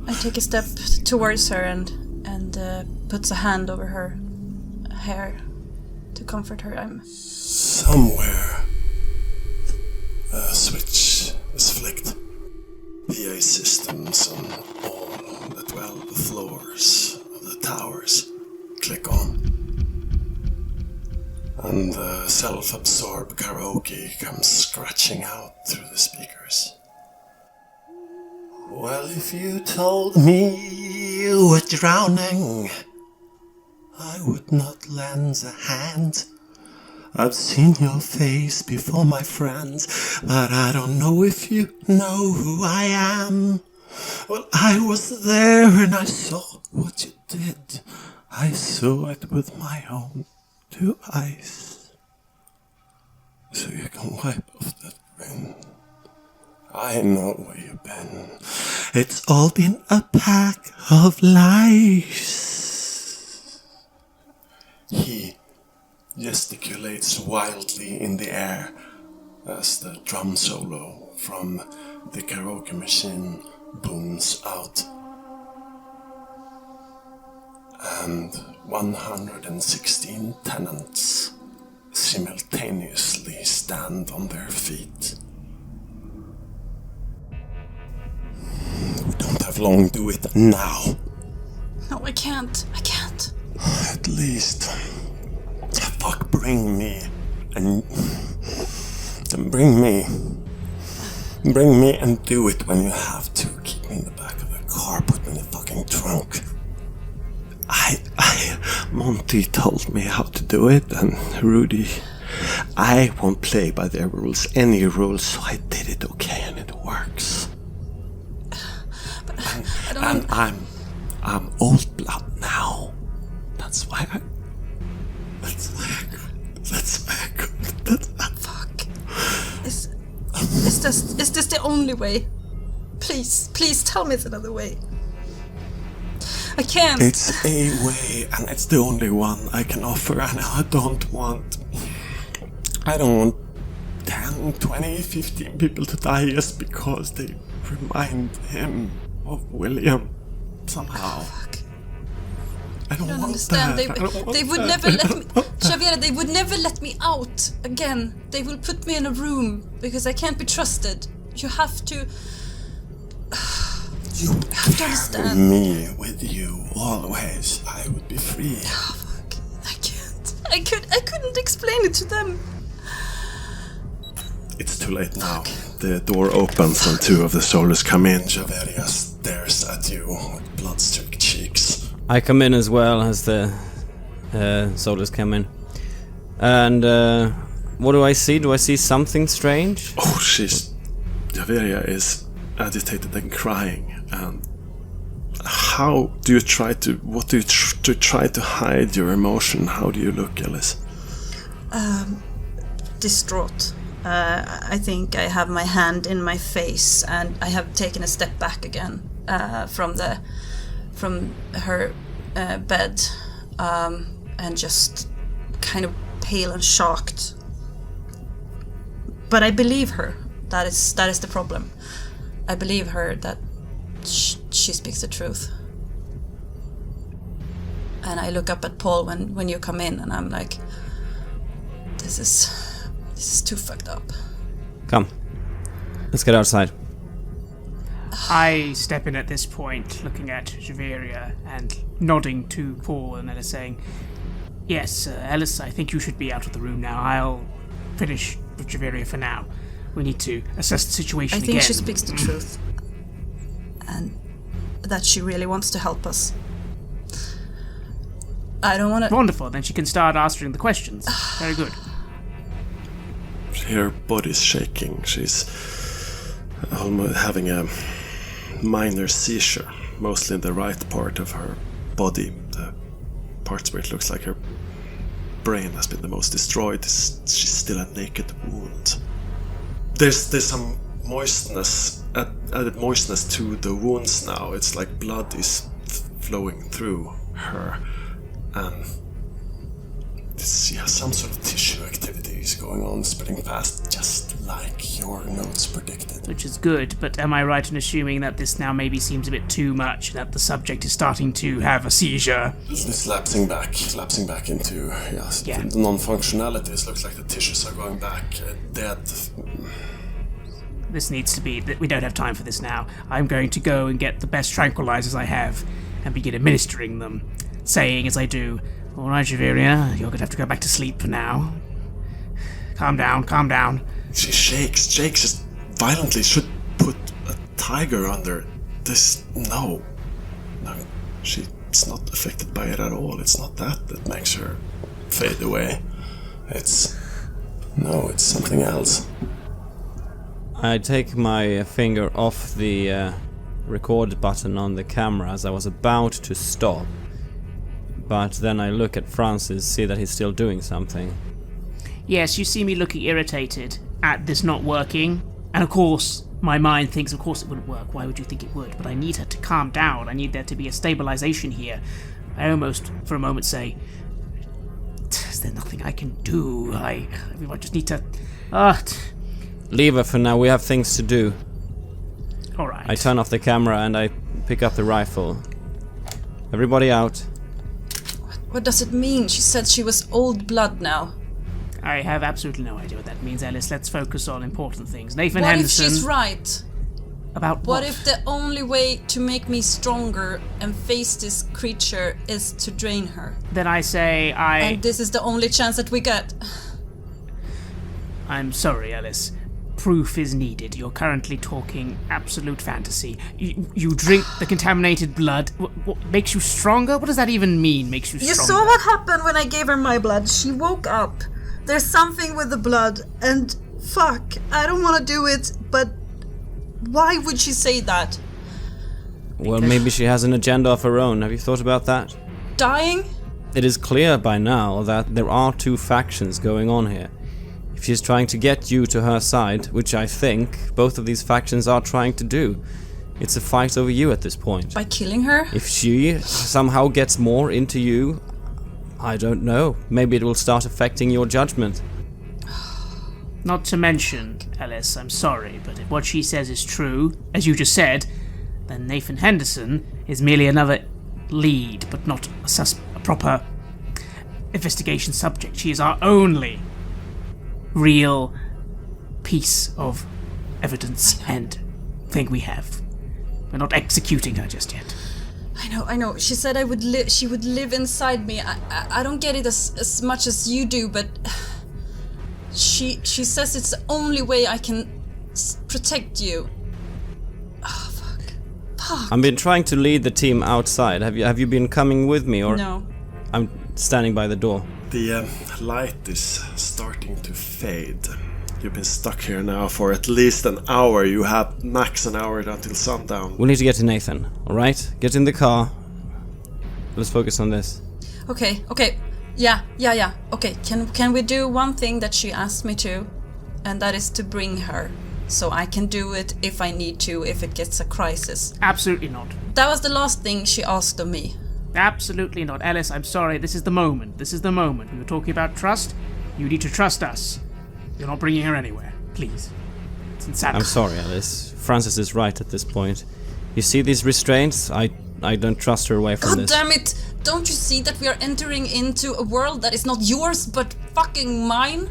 I take a step towards her and puts a hand over her hair to comfort her. Somewhere a switch is flicked. PA systems on all the 12 floors of the towers click on. And the self-absorbed karaoke comes scratching out through the speakers. Well, if you told me you were drowning, I would not lend a hand. I've seen your face before, my friends, but I don't know if you know who I am. Well, I was there and I saw what you did. I saw it with my own 2 eyes. So you can wipe off that grin. I know where you've been. It's all been a pack of lies. He gesticulates wildly in the air as the drum solo from the karaoke machine booms out. And 116 tenants simultaneously stand on their feet. We don't have long, do it now. No, I can't. At least, fuck, bring me. And then bring me and do it when you have to. Keep me in the back of the car, put me in the fucking trunk. Monty told me how to do it, and Rudy, I won't play by their rules, any rules, so I did it okay, and it works. And I'm old blood now. That's why I could. Fuck. Is this the only way? Please tell me it's another way. I can't. It's a way, and it's the only one I can offer, and I don't want 10, 20, 15 people to die just because they remind him of William somehow. Fuck. I don't want understand. that. They would never let me... Javeria, they would never let me out again. They will put me in a room because I can't be trusted. You have to... You have to understand. Me with you always. I would be free. Oh, fuck. I can't. I couldn't explain it to them. It's too late now. The door opens and 2 of the soldiers come in. Javeria stares at you with blood-streaked cheeks. I come in as well as the soldiers come in. And what do I see? Do I see something strange? Oh, Javeria is agitated and crying. And how do you try to... What do you try to hide your emotion? How do you look, Ellis? distraught. I think I have my hand in my face, and I have taken a step back again from her bed, and just kind of pale and shocked. But I believe her. That is the problem. I believe her that she speaks the truth. And I look up at Paul when you come in, and I'm like, this is too fucked up. Come. Let's get outside. I step in at this point, looking at Javeria and nodding to Paul and then saying, yes, Ellis, I think you should be out of the room now. I'll finish with Javeria for now. We need to assess the situation again. I think she speaks the truth. And that she really wants to help us. I don't want to... Wonderful, then she can start answering the questions. Very good. Her body's shaking. She's almost having a minor seizure, mostly in the right part of her body. The parts where it looks like her brain has been the most destroyed. She's still a naked wound. There's some moistness, added moistness to the wounds now. It's like blood is flowing through her, and she has some sort of tissue activities going on, spreading fast, just like your notes predicted. Which is good, but am I right in assuming that this now maybe seems a bit too much, that the subject is starting to have a seizure? It's lapsing back into the non-functionalities. Looks like the tissues are going back dead. This needs to be... We don't have time for this now. I'm going to go and get the best tranquilizers I have and begin administering them, saying as I do, all right, Javeria, you're going to have to go back to sleep for now. Calm down. She shakes just violently. Should put a tiger under this. No, she's not affected by it at all. It's not that makes her fade away. It's something else. I take my finger off the record button on the camera as I was about to stop. But then I look at Francis, see that he's still doing something. Yes, you see me looking irritated at this not working. And of course, my mind thinks, of course it wouldn't work. Why would you think it would? But I need her to calm down. I need there to be a stabilization here. I almost, for a moment, say, is there nothing I can do? I just need to... Leave her for now, we have things to do. Alright. I turn off the camera and I pick up the rifle. Everybody out. What does it mean? She said she was old blood now. I have absolutely no idea what that means, Ellis. Let's focus on important things. Nathan What Henderson... if she's right? About what? What if the only way to make me stronger and face this creature is to drain her? Then I say And this is the only chance that we get. I'm sorry, Ellis. Proof is needed. You're currently talking absolute fantasy. You drink the contaminated blood. What makes you stronger? What does that even mean, makes you stronger? You saw what happened when I gave her my blood. She woke up. There's something with the blood, and fuck, I don't want to do it, but Why would she say that? Well, maybe she has an agenda of her own. Have you thought about that? Dying? It is clear by now that there are two factions going on here. If she's trying to get you to her side, which I think both of these factions are trying to do, it's a fight over you at this point. By killing her? If she somehow gets more into you, I don't know. Maybe it will start affecting your judgment. Not to mention, Ellis, I'm sorry, but if what she says is true, as you just said, then Nathan Henderson is merely another lead, but not a proper investigation subject. She is our only real piece of evidence and thing we have. We're not executing her just yet. I know. She said she would live inside me. I don't get it as much as you do, but she says it's the only way I can protect you. Oh, fuck. I've been trying to lead the team outside. Have you been coming with me, or? No. I'm standing by the door. The light is starting to fade. You've been stuck here now for at least an hour. You have max an hour until sundown. We need to get to Nathan, alright? Get in the car. Let's focus on this. Okay. Yeah. Okay, can we do one thing that she asked me to? And that is to bring her. So I can do it if I need to, if it gets a crisis. Absolutely not. That was the last thing she asked of me. Absolutely not. Ellis, I'm sorry. This is the moment. We were talking about trust. You need to trust us. You're not bringing her anywhere. Please. It's insanity. I'm sorry, Alice. Francis is right at this point. You see these restraints? I don't trust her away from God this. damn it! Don't you see that we are entering into a world that is not yours but fucking mine?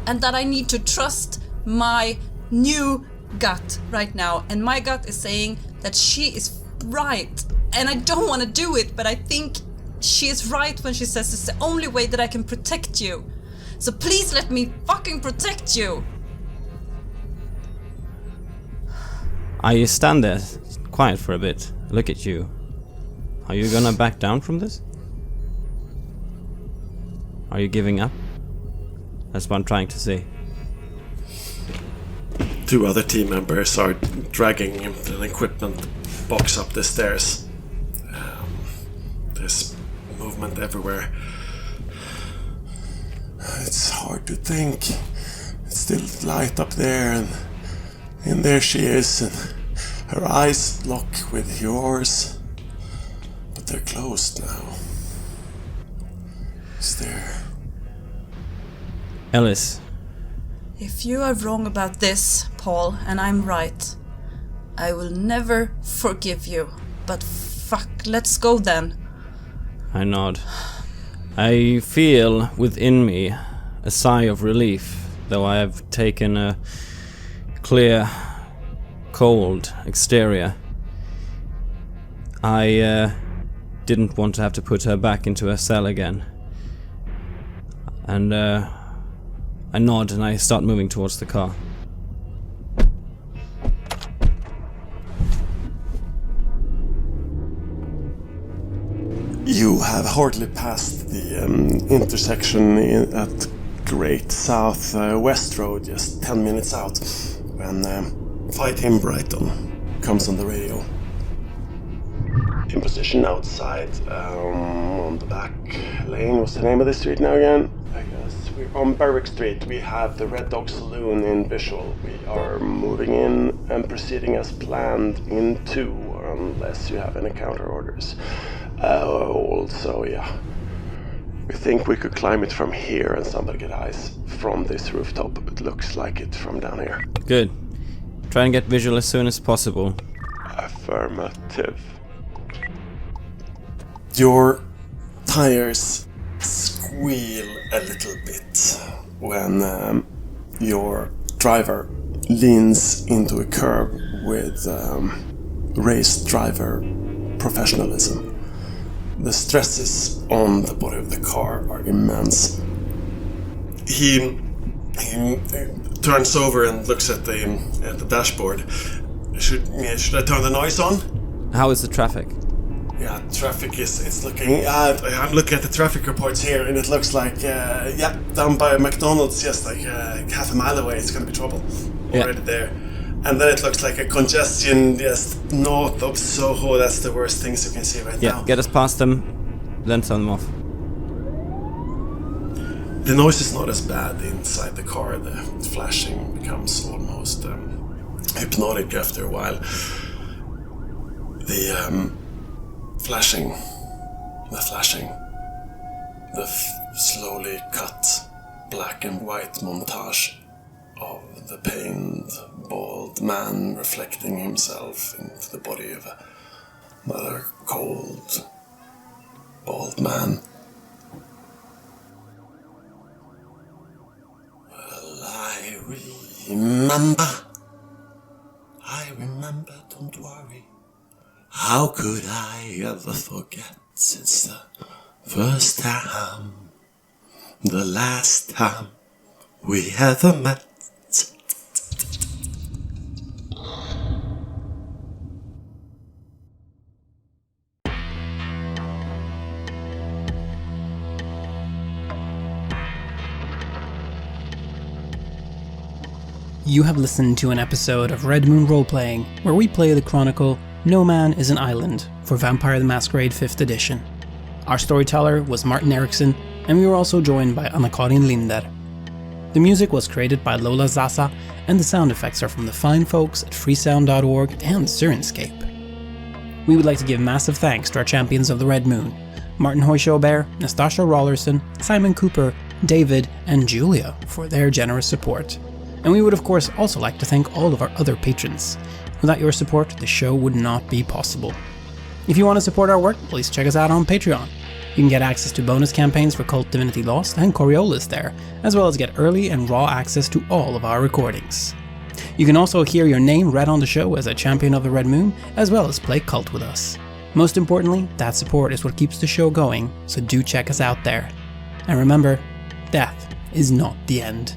And that I need to trust my new gut right now. And my gut is saying that she is right. And I don't want to do it, but I think she is right when she says it's the only way that I can protect you. So please let me fucking protect you. I stand there, quiet for a bit. Look at you. Are you gonna back down from this? Are you giving up? That's what I'm trying to say. 2 other team members are dragging an equipment box up the stairs. There's movement everywhere. It's hard to think. It's still light up there, and there she is, and her eyes lock with yours. But they're closed now. Is there... Ellis, If you are wrong about this, Paul, and I'm right, I will never forgive you. But fuck, let's go then. I nod. I feel within me a sigh of relief, though I have taken a clear, cold exterior. I didn't want to have to put her back into her cell again. And I nod and I start moving towards the car. You have hardly passed the intersection at Great South West Road, just 10 minutes out, when Fight Him Brighton comes on the radio. In position outside, on the back lane. What's the name of the street now again? I guess we're on Berwick Street. We have the Red Dog Saloon in visual. We are moving in and proceeding as planned in 2, unless you have any counter orders. Also, yeah, we think we could climb it from here and somebody get eyes from this rooftop. It looks like it from down here. Good. Try and get visual as soon as possible. Affirmative. Your tires squeal a little bit when your driver leans into a curb with race driver professionalism. The stresses on the body of the car are immense. He turns over and looks at the dashboard. Should I turn the noise on? How is the traffic? Yeah, traffic it's looking... I'm looking at the traffic reports here, and it looks like, down by McDonald's, just like half a mile away, it's going to be trouble already there. And then it looks like a congestion just north of Soho. That's the worst things you can see right now. Yeah, get us past them, then turn them off. The noise is not as bad inside the car. The flashing becomes almost hypnotic after a while. The flashing, the slowly cut black and white montage of the pained, bald man reflecting himself into the body of another cold, bald man. Well, I remember, don't worry. How could I ever forget? It's the first time, the last time we ever met. You have listened to an episode of Red Moon Roleplaying, where we play the chronicle No Man is an Island for Vampire the Masquerade 5th edition. Our storyteller was Martin Ericsson, and we were also joined by Anna-Karin Linder. The music was created by Lola Zaza, and the sound effects are from the fine folks at freesound.org and Sirenscape. We would like to give massive thanks to our champions of the Red Moon, Martin Heuschober, Nastasia Raulerson, Simon Cooper, David, and Julia for their generous support. And we would of course also like to thank all of our other patrons. Without your support, the show would not be possible. If you want to support our work, please check us out on Patreon. You can get access to bonus campaigns for Cult Divinity Lost and Coriolis there, as well as get early and raw access to all of our recordings. You can also hear your name read on the show as a champion of the Red Moon, as well as play Cult with us. Most importantly, that support is what keeps the show going, so do check us out there. And remember, death is not the end.